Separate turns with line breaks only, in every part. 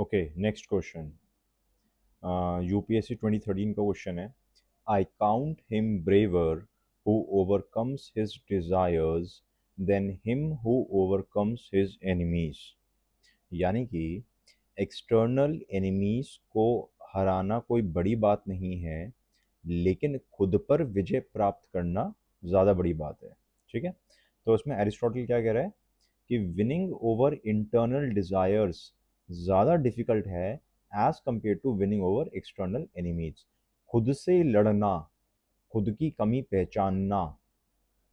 Okay, next question. UPSC 2013 का question है। I count him braver who overcomes his desires than him who overcomes his enemies. यानी कि external enemies को हराना कोई बड़ी बात नहीं है, लेकिन खुद पर विजय प्राप्त करना ज़्यादा बड़ी बात है। ठीक है, तो इसमें एरिस्टोटल क्या कह रहा है कि विनिंग ओवर इंटरनल डिजायर्स ज़्यादा डिफिकल्ट है as compared to winning over external enemies. खुद से लड़ना, खुद की कमी पहचानना,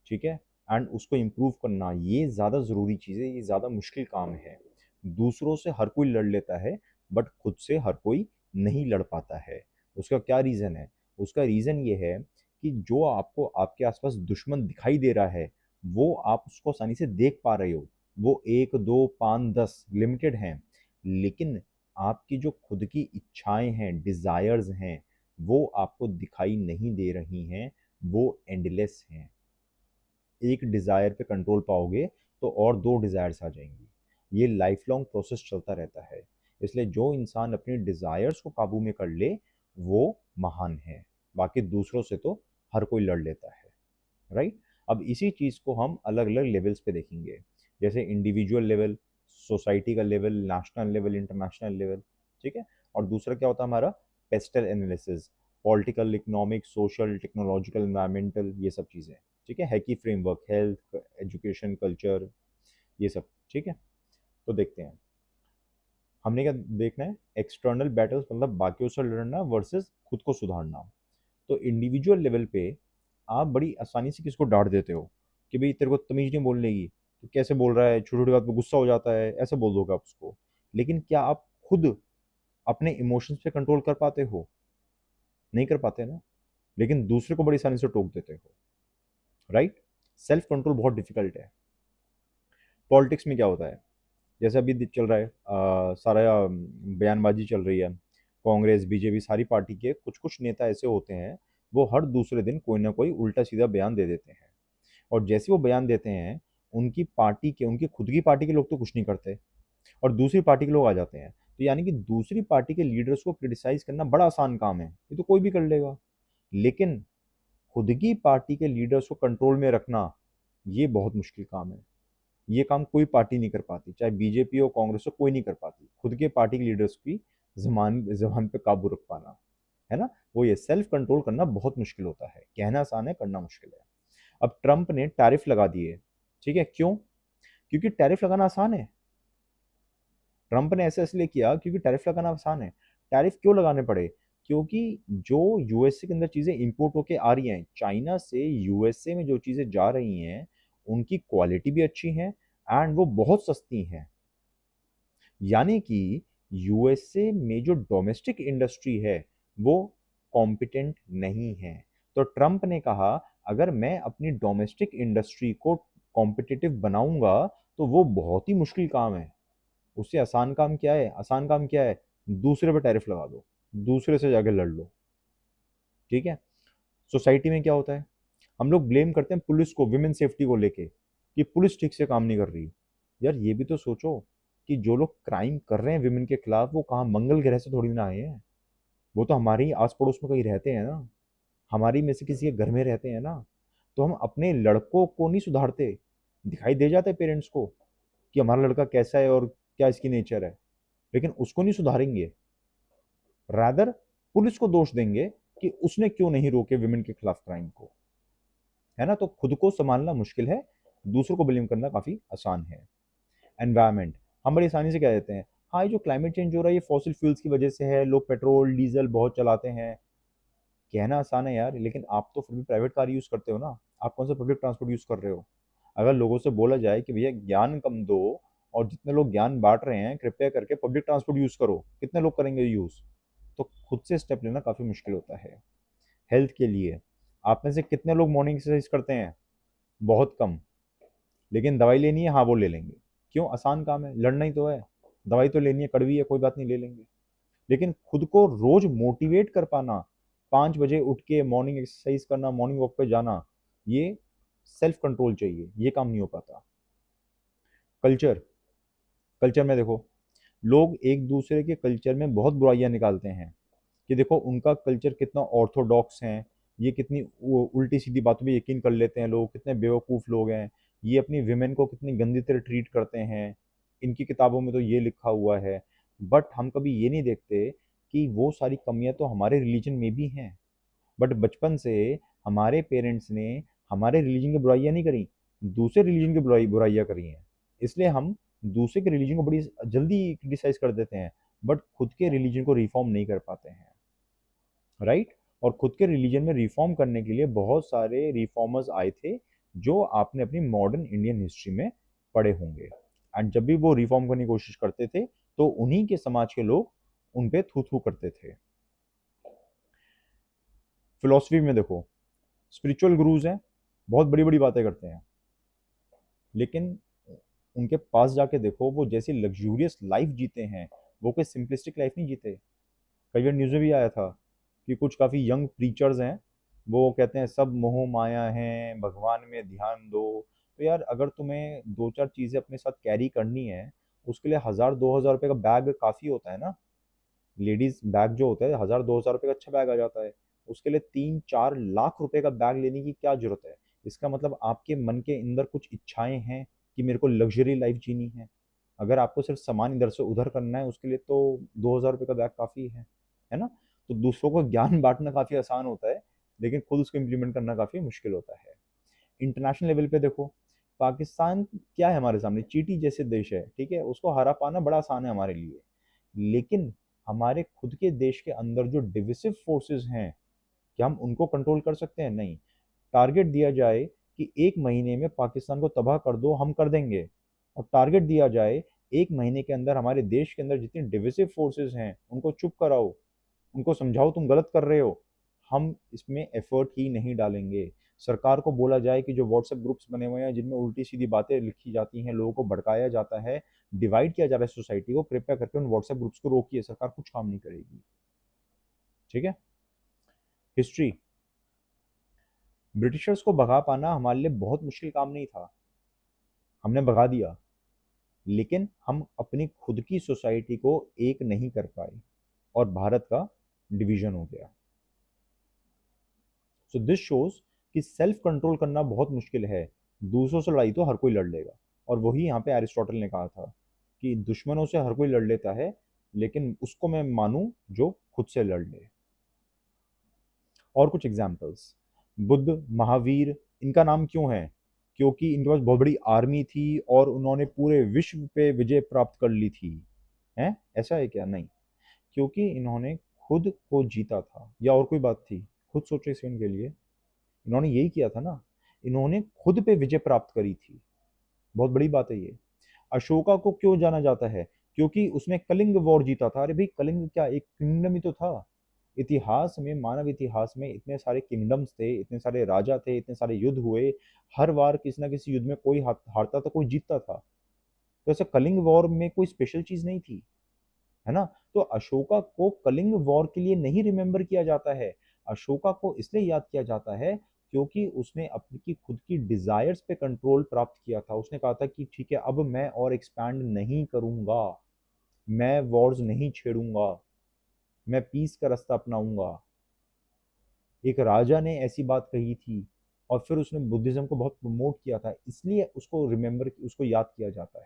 ठीक है, एंड उसको इम्प्रूव करना, ये ज़्यादा ज़रूरी चीज़ है, ये ज़्यादा मुश्किल काम है। दूसरों से हर कोई लड़ लेता है, बट खुद से हर कोई नहीं लड़ पाता है। उसका क्या रीज़न है? उसका रीज़न ये है कि जो आपको आपके आसपास दुश्मन दिखाई दे रहा है, वो आप उसको आसानी से देख पा रहे हो। वो एक दो पाँच दस लिमिटेड हैं, लेकिन आपकी जो खुद की इच्छाएं हैं, डिज़ायर्स हैं, वो आपको दिखाई नहीं दे रही हैं, वो एंडलेस हैं। एक डिज़ायर पे कंट्रोल पाओगे तो और दो डिज़ायर्स आ जाएंगी। ये लाइफ लॉन्ग प्रोसेस चलता रहता है। इसलिए जो इंसान अपनी डिज़ायर्स को काबू में कर ले, वो महान है। बाकी दूसरों से तो हर कोई लड़ लेता है। राइट। अब इसी चीज़ को हम अलग अलग लेवल्स पे देखेंगे, जैसे इंडिविजुअल लेवल, सोसाइटी का level, national level, international level. ठीक है। और दूसरा क्या होता है हमारा? Pastel analysis, political, economic, social, technological, environmental, ये सब चीज़ें। ठीक है, हैकी फ्रेमवर्क, हेल्थ, एजुकेशन, कल्चर, ये सब। ठीक है। तो देखते हैं हमने क्या देखना है। एक्सटर्नल बैटल्स मतलब बाकियों से लड़ना वर्सेस खुद को सुधारना। तो इंडिविजुअल लेवल पे आप बड़ी आसानी से किसको डांट देते हो कि भाई तेरे को तमीज नहीं बोलने की, तो कैसे बोल रहा है, छोटी छोटी बात पे गुस्सा हो जाता है, ऐसा बोल दोगे आप उसको। लेकिन क्या आप खुद अपने इमोशंस पे कंट्रोल कर पाते हो? नहीं कर पाते ना। लेकिन दूसरे को बड़ी आसानी से टोक देते हो। राइट। सेल्फ कंट्रोल बहुत डिफिकल्ट है। पॉलिटिक्स में क्या होता है, जैसे अभी चल रहा है, सारा बयानबाजी चल रही है। कांग्रेस, बीजेपी, सारी पार्टी के कुछ कुछ नेता ऐसे होते हैं, वो हर दूसरे दिन कोई ना कोई उल्टा सीधा बयान दे देते हैं। और जैसे वो बयान देते हैं, उनकी पार्टी के, उनकी खुद की पार्टी के लोग तो कुछ नहीं करते, और दूसरी पार्टी के लोग आ जाते हैं। तो यानी कि दूसरी पार्टी के लीडर्स को क्रिटिसाइज करना बड़ा आसान काम है, ये तो कोई भी कर लेगा। लेकिन खुद की पार्टी के लीडर्स को कंट्रोल में रखना, ये बहुत मुश्किल काम है। ये काम कोई पार्टी नहीं कर पाती, चाहे बीजेपी हो, कांग्रेस हो, कोई नहीं कर पाती खुद के पार्टी के लीडर्स की जबान जबान पे काबू रख पाना। है ना। वो ये सेल्फ कंट्रोल करना बहुत मुश्किल होता है, कहना आसान है, करना मुश्किल है। अब ट्रंप ने टैरिफ लगा दिए। ठीक है, क्यों? क्योंकि टैरिफ लगाना आसान है। ट्रंप ने ऐसा इसलिए किया क्योंकि टैरिफ लगाना आसान है। टैरिफ क्यों लगाने पड़े? क्योंकि जो यूएसए के अंदर चीजें इंपोर्ट होके आ रही हैं, चाइना से यूएसए में जो चीजें जा रही हैं, उनकी क्वालिटी भी अच्छी है एंड वो बहुत सस्ती हैं। यानी कि यूएसए में जो डोमेस्टिक इंडस्ट्री है, वो कॉम्पिटेंट नहीं है। तो ट्रंप ने कहा, अगर मैं अपनी डोमेस्टिक इंडस्ट्री को कॉम्पिटिटिव बनाऊंगा, तो वो बहुत ही मुश्किल काम है। उससे आसान काम क्या है? आसान काम क्या है? दूसरे पे टैरिफ लगा दो, दूसरे से जाके लड़ लो। ठीक है। सोसाइटी में क्या होता है, हम लोग ब्लेम करते हैं पुलिस को विमेन सेफ्टी को लेके कि पुलिस ठीक से काम नहीं कर रही। यार ये भी तो सोचो कि जो लोग क्राइम कर रहे हैं विमेन के खिलाफ, वो कहाँ मंगल ग्रह से थोड़ी ना आए हैं। वो तो हमारे ही आस पड़ोस में कहीं रहते हैं ना, हमारी में से किसी के घर में रहते हैं ना। तो हम अपने लड़कों को नहीं सुधारते। दिखाई दे जाता है पेरेंट्स को कि हमारा लड़का कैसा है और क्या इसकी नेचर है, लेकिन उसको नहीं सुधारेंगे। रादर पुलिस को दोष देंगे कि उसने क्यों नहीं रोके विमेन के खिलाफ क्राइम को। है ना। तो खुद को संभालना मुश्किल है, दूसरों को ब्लेम करना काफी आसान है। एनवायरमेंट, हम बड़ी आसानी से कह देते हैं, हाँ ये जो क्लाइमेट चेंज हो रहा है ये फॉसिल फ्यूल्स की वजह से है, लोग पेट्रोल डीजल बहुत चलाते हैं। कहना आसान है यार, लेकिन आप तो फिर भी प्राइवेट कार यूज करते हो ना। आप कौन सा पब्लिक ट्रांसपोर्ट यूज कर रहे हो? अगर लोगों से बोला जाए कि भैया ज्ञान कम दो, और जितने लोग ज्ञान बांट रहे हैं कृपया करके पब्लिक ट्रांसपोर्ट यूज करो, कितने लोग करेंगे यूज? तो खुद से स्टेप लेना काफी मुश्किल होता है। हेल्थ के लिए, आप में से कितने लोग मॉर्निंग एक्सरसाइज करते हैं? बहुत कम। लेकिन दवाई लेनी है, हाँ वो ले लेंगे। क्यों? आसान काम है, लड़ना ही तो है। दवाई तो लेनी है, कड़वी है, कोई बात नहीं, ले लेंगे। लेकिन खुद को रोज मोटिवेट कर पाना, 5 बजे उठ के मॉर्निंग एक्सरसाइज करना, मॉर्निंग वॉक पे जाना, ये सेल्फ कंट्रोल चाहिए, ये काम नहीं हो पाता। कल्चर, कल्चर में देखो, लोग एक दूसरे के कल्चर में बहुत बुराइयां निकालते हैं कि देखो उनका कल्चर कितना ऑर्थोडॉक्स है, ये कितनी उल्टी सीधी बातों पे यकीन कर लेते हैं लोग, कितने बेवकूफ़ लोग हैं, ये अपनी विमेन को कितनी गंदी तरह ट्रीट करते हैं, इनकी किताबों में तो ये लिखा हुआ है। बट हम कभी ये नहीं देखते कि वो सारी कमियां तो हमारे रिलीजन में भी हैं। बट बचपन से हमारे पेरेंट्स ने हमारे रिलीजन की बुराइयां नहीं करी, दूसरे रिलीजन की बुराइयां करी हैं। इसलिए हम दूसरे के रिलीजन को बड़ी जल्दी क्रिटिसाइज कर देते हैं, बट खुद के रिलीजन को रिफॉर्म नहीं कर पाते हैं, राइट। और खुद के रिलीजन में रिफॉर्म करने के लिए बहुत सारे रिफॉर्मर्स आए थे, जो आपने अपनी मॉडर्न इंडियन हिस्ट्री में पढ़े होंगे। एंड जब भी वो रिफॉर्म करने की कोशिश करते थे तो उन्हीं के समाज के लोग उन पे थू थू करते थे। फिलोसफी में देखो, स्पिरिचुअल गुरुज हैं, बहुत बड़ी बड़ी बातें करते हैं, लेकिन उनके पास जाके देखो वो जैसी लग्जूरियस लाइफ जीते हैं, वो कोई सिंपलिस्टिक लाइफ नहीं जीते। कई बार न्यूज़ में भी आया था कि कुछ काफ़ी यंग प्रीचर्स हैं, वो कहते हैं सब मोह माया है, भगवान में ध्यान दो। तो यार अगर तुम्हें दो चार चीज़ें अपने साथ कैरी करनी है, उसके लिए 1000 2000 रुपये का बैग काफ़ी होता है ना। लेडीज बैग जो होता है 1000 2000 रुपये का अच्छा बैग आ जाता है। उसके लिए 3 4 लाख रुपए का बैग लेने की क्या जरूरत है? इसका मतलब आपके मन के अंदर कुछ इच्छाएं हैं कि मेरे को लग्जरी लाइफ जीनी है। अगर आपको सिर्फ सामान इधर से उधर करना है, उसके लिए तो 2000 रुपये का बैग काफ़ी है ना। तो दूसरों को ज्ञान बांटना काफ़ी आसान होता है, लेकिन खुद उसको इम्प्लीमेंट करना काफ़ी मुश्किल होता है। इंटरनेशनल लेवल पे देखो, पाकिस्तान क्या है हमारे सामने, चींटी जैसे देश है, ठीक है, उसको हरा पाना बड़ा आसान है हमारे लिए। लेकिन हमारे खुद के देश के अंदर जो डिविसिव फोर्सेस हैं, क्या हम उनको कंट्रोल कर सकते हैं? नहीं। टारगेट दिया जाए कि 1 महीने में पाकिस्तान को तबाह कर दो, हम कर देंगे। और टारगेट दिया जाए 1 महीने के अंदर हमारे देश के अंदर जितनी डिविसिव फोर्सेस हैं उनको चुप कराओ, उनको समझाओ तुम गलत कर रहे हो, हम इसमें एफर्ट ही नहीं डालेंगे। सरकार को बोला जाए कि जो व्हाट्सएप ग्रुप्स बने हुए हैं जिनमें उल्टी सीधी बातें लिखी जाती हैं, लोगों को भड़काया जाता है, डिवाइड किया जा रहा है सोसाइटी को, कृपया करके उन व्हाट्सएप ग्रुप्स को रोकिए, सरकार कुछ काम नहीं करेगी। ठीक है। हिस्ट्री, ब्रिटिशर्स को भगा पाना हमारे लिए बहुत मुश्किल काम नहीं था, हमने भगा दिया। लेकिन हम अपनी खुद की सोसाइटी को एक नहीं कर पाए और भारत का डिवीजन हो गया। सो दिस शोज कि सेल्फ कंट्रोल करना बहुत मुश्किल है। दूसरों से लड़ाई तो हर कोई लड़ लेगा, और वही यहाँ पे एरिस्टोटल ने कहा था कि दुश्मनों से हर कोई लड़ लेता है, लेकिन उसको मैं मानूं जो खुद से लड़ ले। और कुछ एग्जाम्पल्स, बुद्ध, महावीर, इनका नाम क्यों है? क्योंकि इनके पास बहुत बड़ी आर्मी थी और उन्होंने पूरे विश्व पे विजय प्राप्त कर ली थी। हैं, ऐसा है क्या? नहीं, क्योंकि इन्होंने खुद को जीता था। या और कोई बात थी? खुद सोचो इस सेकंड के लिए, इन्होंने यही किया था ना, इन्होंने खुद पे विजय प्राप्त करी थी। बहुत बड़ी बात है ये। अशोका को क्यों जाना जाता है? क्योंकि उसने कलिंग वॉर जीता था। अरे भाई, कलिंग क्या एक किंगडम ही तो था। इतिहास में, मानव इतिहास में इतने सारे किंगडम्स थे, इतने सारे राजा थे, इतने सारे युद्ध हुए, हर बार किसी ना किसी युद्ध में कोई हारता था, कोई जीतता था। तो ऐसा कलिंग वॉर में कोई स्पेशल चीज नहीं थी, है ना। तो अशोका को कलिंग वॉर के लिए नहीं रिमेम्बर किया जाता है, अशोका को इसलिए याद किया जाता है क्योंकि उसने अपनी की खुद की डिजायर्स पे कंट्रोल प्राप्त किया था। उसने कहा था कि ठीक है, अब मैं और एक्सपैंड नहीं करूंगा, मैं वॉर्स नहीं छेड़ूंगा, मैं पीस का रास्ता अपनाऊंगा। एक राजा ने ऐसी बात कही थी, और फिर उसने बुद्धिज्म को बहुत प्रमोट किया था, इसलिए उसको रिमेम्बर, उसको याद किया जाता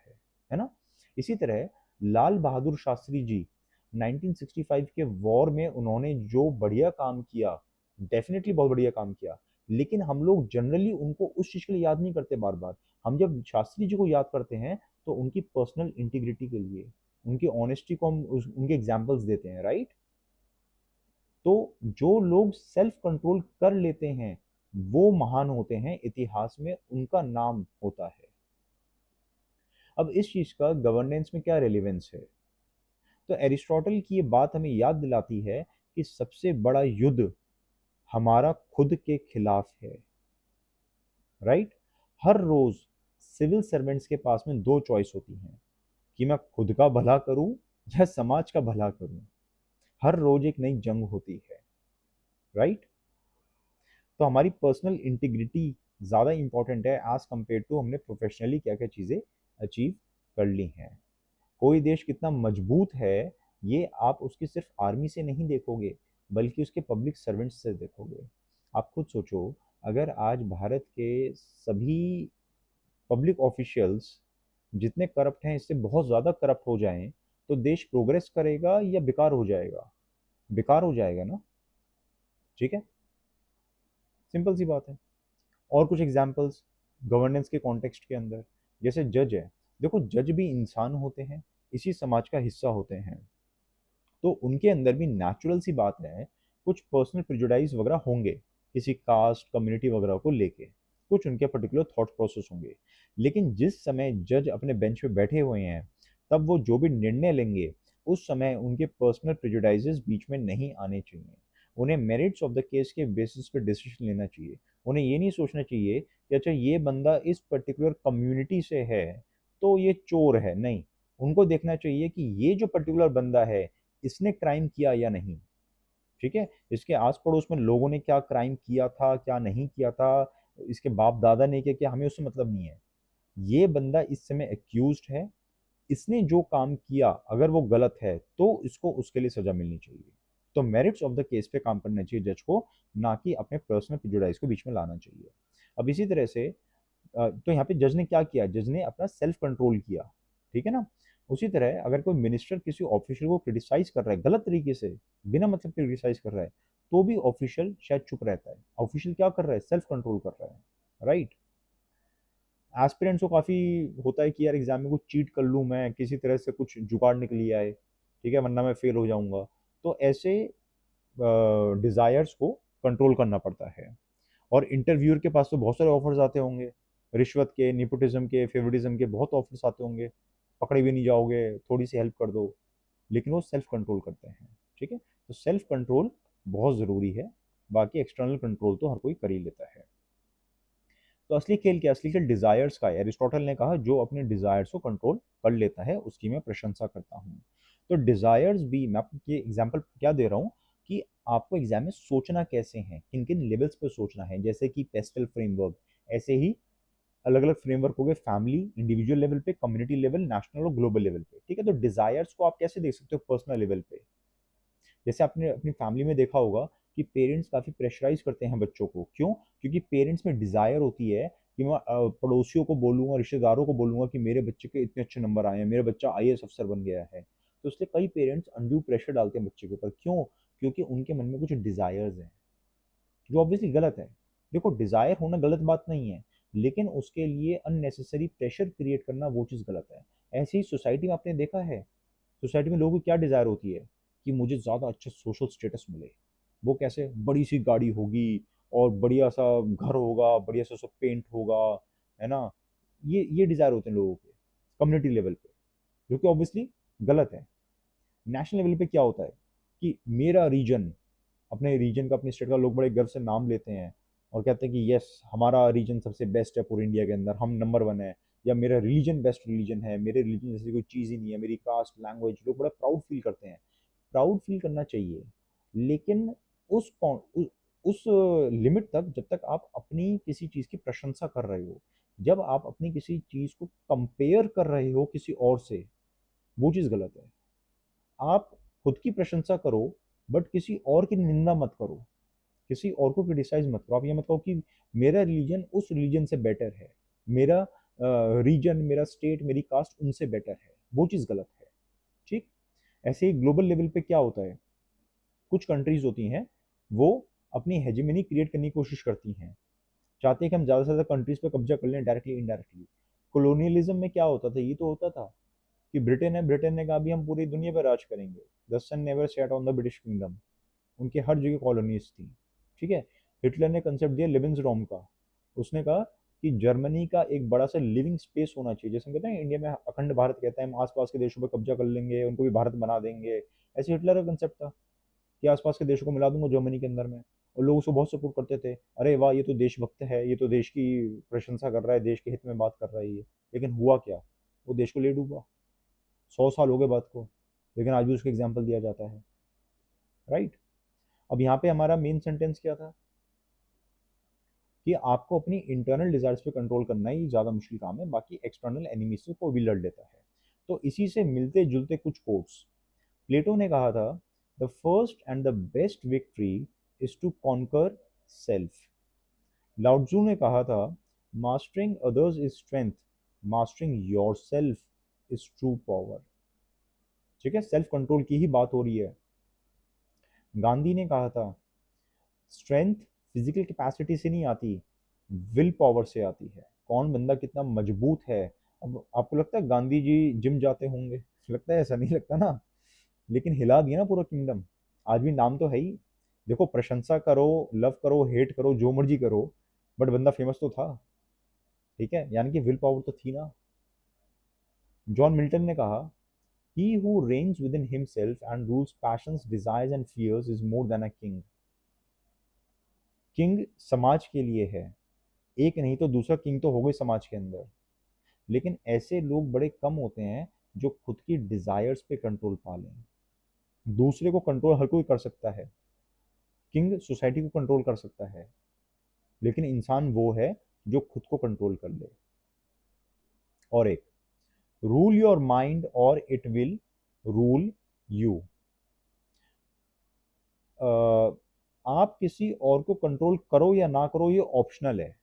है ना। इसी तरह लाल बहादुर शास्त्री जी, 1965 के वॉर में उन्होंने जो बढ़िया काम किया, डेफिनेटली बहुत बढ़िया काम किया, लेकिन हम लोग जनरली उनको उस चीज के लिए याद नहीं करते बार बार। हम जब शास्त्री जी को याद करते हैं तो उनकी पर्सनल इंटीग्रिटी के लिए, उनकी ऑनेस्टी को हम उनके एग्जाम्पल्स देते हैं, राइट। तो जो लोग सेल्फ कंट्रोल कर लेते हैं वो महान होते हैं, इतिहास में उनका नाम होता है। अब इस चीज का गवर्नेंस में क्या रेलिवेंस है? तो एरिस्टोटल की ये बात हमें याद दिलाती है कि सबसे बड़ा युद्ध हमारा खुद के खिलाफ है, राइट। हर रोज सिविल सर्वेंट्स के पास में दो चॉइस होती हैं कि मैं खुद का भला करूं या समाज का भला करूं। हर रोज एक नई जंग होती है, राइट। तो हमारी पर्सनल इंटीग्रिटी ज़्यादा इंपॉर्टेंट है एज कम्पेयर टू हमने प्रोफेशनली क्या क्या चीज़ें अचीव कर ली हैं। कोई देश कितना मजबूत है ये आप उसकी सिर्फ आर्मी से नहीं देखोगे, बल्कि उसके पब्लिक सर्वेंट्स से देखोगे। आप खुद सोचो, अगर आज भारत के सभी पब्लिक ऑफिशियल्स जितने करप्ट हैं इससे बहुत ज़्यादा करप्ट हो जाएं, तो देश प्रोग्रेस करेगा या बेकार हो जाएगा? बेकार हो जाएगा ना। ठीक है, सिंपल सी बात है। और कुछ एग्जांपल्स गवर्नेंस के कॉन्टेक्स्ट के अंदर, जैसे जज है। देखो, जज भी इंसान होते हैं, इसी समाज का हिस्सा होते हैं, तो उनके अंदर भी नेचुरल सी बात है, कुछ पर्सनल प्रिजुडाइज वगैरह होंगे किसी कास्ट कम्युनिटी वगैरह को लेके, कुछ उनके पर्टिकुलर थॉट प्रोसेस होंगे। लेकिन जिस समय जज अपने बेंच पे बैठे हुए हैं, तब वो जो भी निर्णय लेंगे, उस समय उनके पर्सनल प्रिजुडाइजेस बीच में नहीं आने चाहिए। उन्हें मेरिट्स ऑफ द केस के बेसिस पे डिसीजन लेना चाहिए। उन्हें ये नहीं सोचना चाहिए कि अच्छा ये बंदा इस पर्टिकुलर कम्युनिटी से है तो ये चोर है, नहीं। उनको देखना चाहिए कि ये जो पर्टिकुलर बंदा है इसने क्राइम किया या नहीं। ठीक है, इसके आस पड़ोस में लोगों ने क्या क्राइम किया था क्या नहीं किया था, इसके बाप दादा ने किया, हमें उससे मतलब नहीं है। ये बंदा इस समय एक्यूज्ड है, इसने जो काम किया अगर वो गलत है तो इसको उसके लिए सजा मिलनी चाहिए। तो मेरिट्स ऑफ द केस पे काम करना चाहिए जज को, ना कि अपने पर्सनल प्रेजुडाइज को बीच में लाना चाहिए। अब इसी तरह से तो यहाँ पे जज ने क्या किया, जज ने अपना सेल्फ कंट्रोल किया। ठीक है ना। उसी तरह अगर कोई मिनिस्टर किसी ऑफिशियल को क्रिटिसाइज कर रहा है गलत तरीके से, बिना मतलब क्रिटिसाइज कर रहा है, तो भी ऑफिशियल शायद चुप रहता है। ऑफिशियल क्या कर रहा है, सेल्फ कंट्रोल कर रहा है, राइट। एस्पिरेंट्स को काफ़ी होता है कि यार एग्जाम में कुछ चीट कर लूँ, मैं किसी तरह से कुछ जुगाड़ निकल लिया है, ठीक है, वरना मैं फेल हो जाऊंगा। तो ऐसे डिज़ायर्स को कंट्रोल करना पड़ता है। और इंटरव्यूअर के पास तो बहुत सारे ऑफर्स आते होंगे, रिश्वत के, निपोटिज्म के, फेवरिज्म के बहुत ऑफर्स आते होंगे, पकड़े भी नहीं जाओगे, थोड़ी सी हेल्प कर दो, लेकिन वो सेल्फ कंट्रोल करते हैं। ठीक है, तो सेल्फ कंट्रोल बहुत ज़रूरी है। बाकी एक्सटर्नल कंट्रोल तो हर कोई कर ही लेता है। तो असली खेल क्या, असली खेल डिजायर्स का है। एरिस्टोटल ने कहा जो अपने डिजायर्स को कंट्रोल कर लेता है उसकी मैं प्रशंसा करता हूँ। तो डिजायर्स भी, मैं आपको ये एग्जांपल क्या दे रहा हूँ कि आपको एग्जाम में सोचना कैसे है, किन किन लेवल्स पे सोचना है, जैसे कि पेस्टल फ्रेमवर्क, ऐसे ही अलग अलग फ्रेमवर्क हो गए, फैमिली, इंडिविजुअल लेवल पे, कम्युनिटी लेवल, नेशनल और ग्लोबल लेवल पे। ठीक है, तो डिजायर्स को आप कैसे देख सकते हो पर्सनल लेवल पे। जैसे आपने अपनी फैमिली में देखा होगा कि पेरेंट्स काफ़ी प्रेशराइज करते हैं बच्चों को, क्यों? क्योंकि पेरेंट्स में डिज़ायर होती है कि मैं पड़ोसियों को बोलूँगा, रिश्तेदारों को बोलूँगा कि मेरे बच्चे के इतने अच्छे नंबर आए हैं, मेरा बच्चा आईएएस अफसर बन गया है। तो इसलिए कई पेरेंट्स अनड्यू प्रेशर डालते हैं बच्चे के ऊपर, क्यों? क्योंकि उनके मन में कुछ डिज़ायर्स हैं, जो ऑब्वियसली गलत है। देखो, डिज़ायर होना गलत बात नहीं है, लेकिन उसके लिए अननेसेसरी प्रेशर क्रिएट करना वो चीज़ गलत है। ऐसे ही सोसाइटी में आपने देखा है, सोसाइटी में लोगों को क्या डिज़ायर होती है कि मुझे ज़्यादा अच्छा सोशल स्टेटस मिले। वो कैसे, बड़ी सी गाड़ी होगी और बढ़िया सा घर होगा, बढ़िया सा सब पेंट होगा, है ना। ये डिज़ायर होते हैं लोगों के कम्युनिटी लेवल पे, जो कि ऑब्वियसली गलत है। नेशनल लेवल पे क्या होता है कि मेरा रीजन, अपने रीजन का, अपने स्टेट का लोग बड़े गर्व से नाम लेते हैं और कहते हैं कि यस हमारा रीजन सबसे बेस्ट है पूरे इंडिया के अंदर, हम नंबर वन है, या मेरा रिलीजन बेस्ट रिलीजन है, मेरे रिलीजन जैसी कोई चीज़ ही नहीं है, मेरी कास्ट लैंग्वेज, लोग बड़ा प्राउड फील करते हैं। प्राउड फील करना चाहिए, लेकिन उस लिमिट तक जब तक आप अपनी किसी चीज़ की प्रशंसा कर रहे हो। जब आप अपनी किसी चीज़ को कंपेयर कर रहे हो किसी और से, वो चीज़ गलत है। आप खुद की प्रशंसा करो, बट किसी और की निंदा मत करो, किसी और को क्रिटिसाइज मत करो। आप ये मत कहो कि मेरा रिलीजन उस रिलीजन से बेटर है, मेरा रीजन, मेरा स्टेट, मेरी कास्ट उनसे बेटर है, वो चीज़ गलत है। ठीक। ऐसे ही ग्लोबल लेवल पे क्या होता है, कुछ कंट्रीज होती हैं, वो अपनी हेजेमनी क्रिएट करने की कोशिश करती हैं, चाहते हैं कि हम ज़्यादा से ज़्यादा कंट्रीज पे कब्जा कर लें, डायरेक्टली इनडायरेक्टली। कॉलोनियलिज्म में क्या होता था, ये तो होता था कि ब्रिटेन है, ब्रिटेन ने कहा भी हम पूरी दुनिया पर राज करेंगे। The sun never set on the British kingdom, उनके हर जगह कॉलोनीज थी। ठीक है। हिटलर ने कंसेप्ट दिया लिविंग्सडोम का, उसने कहा कि जर्मनी का एक बड़ा सा लिविंग स्पेस होना चाहिए, जैसे हम कहते हैं इंडिया में अखंड भारत कहते हैं, हम आसपास के देशों पर कब्जा कर लेंगे, उनको भी भारत बना देंगे। ऐसे हिटलर का कंसेप्ट था कि आसपास के देशों को मिला दूंगा जर्मनी के अंदर में। और लोग उसको बहुत सपोर्ट करते थे, अरे वाह ये तो देशभक्त है, ये तो देश की प्रशंसा कर रहा है, देश के हित में बात कर रहा है ये। लेकिन हुआ क्या, वो देश को ले डूबा। 100 साल हो गए बात को, लेकिन आज भी उसका एग्जाम्पल दिया जाता है, राइट। अब यहाँ पे हमारा मेन सेंटेंस क्या था कि आपको अपनी इंटरनल डिजायर्स पे कंट्रोल करना ही ज़्यादा मुश्किल काम है, बाकी एक्सटर्नल एनिमी से कोई भी लड़ लेता है। तो इसी से मिलते जुलते कुछ कोट्स। प्लेटो ने कहा था, the first and the best victory is to conquer self. Lao Tzu ने कहा था, mastering others is strength, mastering yourself is true power. ठीक है, सेल्फ कंट्रोल की ही बात हो रही है। गांधी ने कहा था, स्ट्रेंथ फिजिकल कैपेसिटी से नहीं आती, विल पावर से आती है। कौन बंदा कितना मजबूत है। अब आपको लगता है गांधी जी जिम जाते होंगे? लगता है? ऐसा नहीं लगता ना। लेकिन हिला दिया ना पूरा किंगडम। आज भी नाम तो है ही। देखो, प्रशंसा करो, लव करो, हेट करो, जो मर्जी करो, बट बंदा फेमस तो था। ठीक है, यानी कि विल पावर तो थी ना। जॉन मिल्टन ने कहा, he who reigns within himself and rules passions, desires and fears is more than a king. King समाज के लिए है, एक नहीं तो दूसरा किंग तो हो गए समाज के अंदर। लेकिन ऐसे लोग बड़े कम होते हैं जो खुद की डिजायर्स पे कंट्रोल पा लें। दूसरे को कंट्रोल हर कोई कर सकता है, किंग सोसाइटी को कंट्रोल कर सकता है, लेकिन इंसान वो है जो खुद को कंट्रोल कर ले। और एक, रूल योर माइंड और इट विल रूल यू। आप किसी और को कंट्रोल करो या ना करो, ये ऑप्शनल है।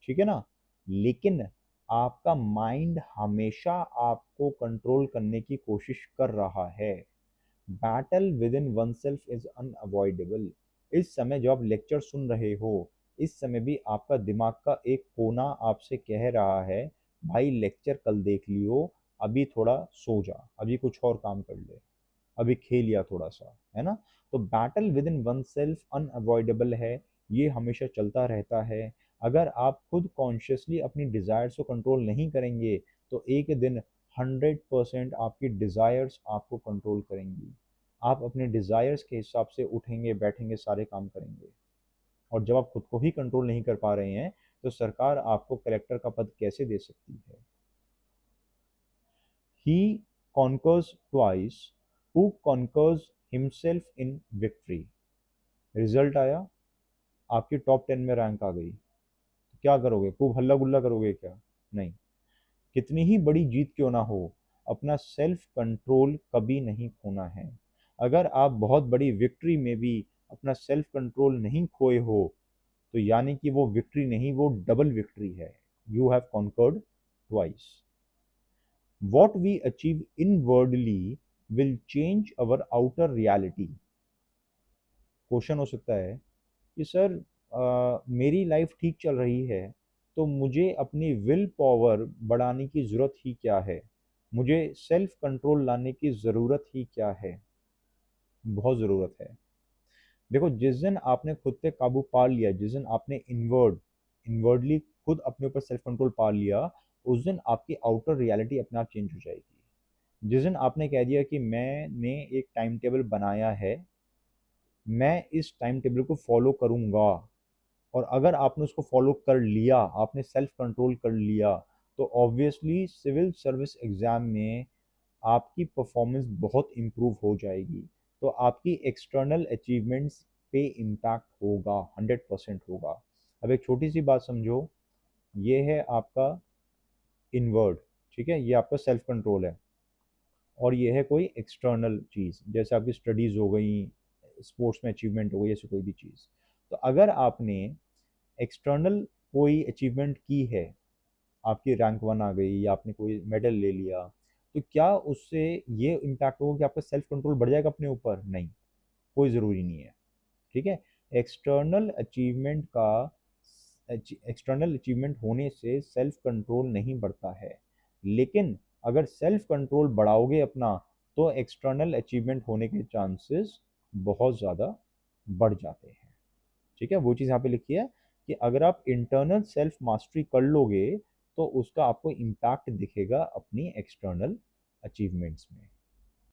ठीक है ना। लेकिन आपका माइंड हमेशा आपको कंट्रोल करने की कोशिश कर रहा है। Battle with in one self is unavoidable. इस समय जब आप लेक्चर सुन रहे हो, इस समय भी आपका दिमाग का एक कोना आपसे कह रहा है, भाई लेक्चर कल देख लियो, अभी थोड़ा सो जा, अभी कुछ और काम कर ले, अभी खेल लिया थोड़ा सा, है ना। तो battle with in one self unavoidable है, ये हमेशा चलता रहता है। अगर आप खुद कॉन्शियसली अपनी डिज़ायर्स को कंट्रोल नहीं करेंगे, तो एक दिन 100% आपकी डिज़ायर्स आपको कंट्रोल करेंगी। आप अपने डिज़ायर्स के हिसाब से उठेंगे, बैठेंगे, सारे काम करेंगे। और जब आप खुद को ही कंट्रोल नहीं कर पा रहे हैं, तो सरकार आपको कलेक्टर का पद कैसे दे सकती है। He conquers twice who conquers himself in victory। Result आया, आपकी टॉप 10 में रैंक आ गई, तो क्या करोगे? खूब हल्ला गुल्ला करोगे क्या? नहीं। कितनी ही बड़ी जीत क्यों ना हो, अपना सेल्फ कंट्रोल कभी नहीं खोना है। अगर आप बहुत बड़ी विक्ट्री में भी अपना सेल्फ कंट्रोल नहीं खोए हो, तो यानी कि वो विक्ट्री नहीं, वो डबल विक्ट्री है। You have conquered twice. What we achieve inwardly will change our outer reality। Question हो सकता है कि सर, मेरी लाइफ ठीक चल रही है, तो मुझे अपनी विल पावर बढ़ाने की ज़रूरत ही क्या है, मुझे सेल्फ कंट्रोल लाने की ज़रूरत ही क्या है? बहुत ज़रूरत है। देखो, जिस दिन आपने खुद पे काबू पा लिया, जिस दिन आपने इनवर्डली खुद अपने ऊपर सेल्फ कंट्रोल पा लिया, उस दिन आपकी आउटर रियलिटी अपने आप चेंज हो जाएगी। जिस दिन आपने कह दिया कि मैंने एक टाइम टेबल बनाया है, मैं इस टाइम टेबल को फॉलो करूंगा, और अगर आपने उसको फॉलो कर लिया, आपने सेल्फ कंट्रोल कर लिया, तो ऑब्वियसली सिविल सर्विस एग्ज़ाम में आपकी परफॉर्मेंस बहुत इम्प्रूव हो जाएगी। तो आपकी एक्सटर्नल अचीवमेंट्स पे इम्पैक्ट होगा, 100% होगा। अब एक छोटी सी बात समझो, ये है आपका इनवर्ड, ठीक है, ये आपका सेल्फ कंट्रोल है। और ये है कोई एक्सटर्नल चीज़, जैसे आपकी स्टडीज़ हो गई, स्पोर्ट्स में अचीवमेंट हो गई, ऐसी कोई भी चीज़। तो अगर आपने एक्सटर्नल कोई अचीवमेंट की है, आपकी रैंक 1 आ गई या आपने कोई मेडल ले लिया, तो क्या उससे ये इम्पैक्ट होगा कि आपका सेल्फ कंट्रोल बढ़ जाएगा अपने ऊपर? नहीं, कोई ज़रूरी नहीं है। ठीक है। एक्सटर्नल अचीवमेंट का एक्सटर्नल अचीवमेंट होने से सेल्फ कंट्रोल नहीं बढ़ता है। लेकिन अगर सेल्फ कंट्रोल बढ़ाओगे अपना, तो एक्सटर्नल अचीवमेंट होने के चांसेस बहुत ज़्यादा बढ़ जाते हैं। ठीक है, वो चीज़ यहाँ पे लिखी है कि अगर आप इंटरनल सेल्फ मास्टरी कर लोगे, तो उसका आपको इम्पैक्ट दिखेगा अपनी एक्सटर्नल अचीवमेंट्स में।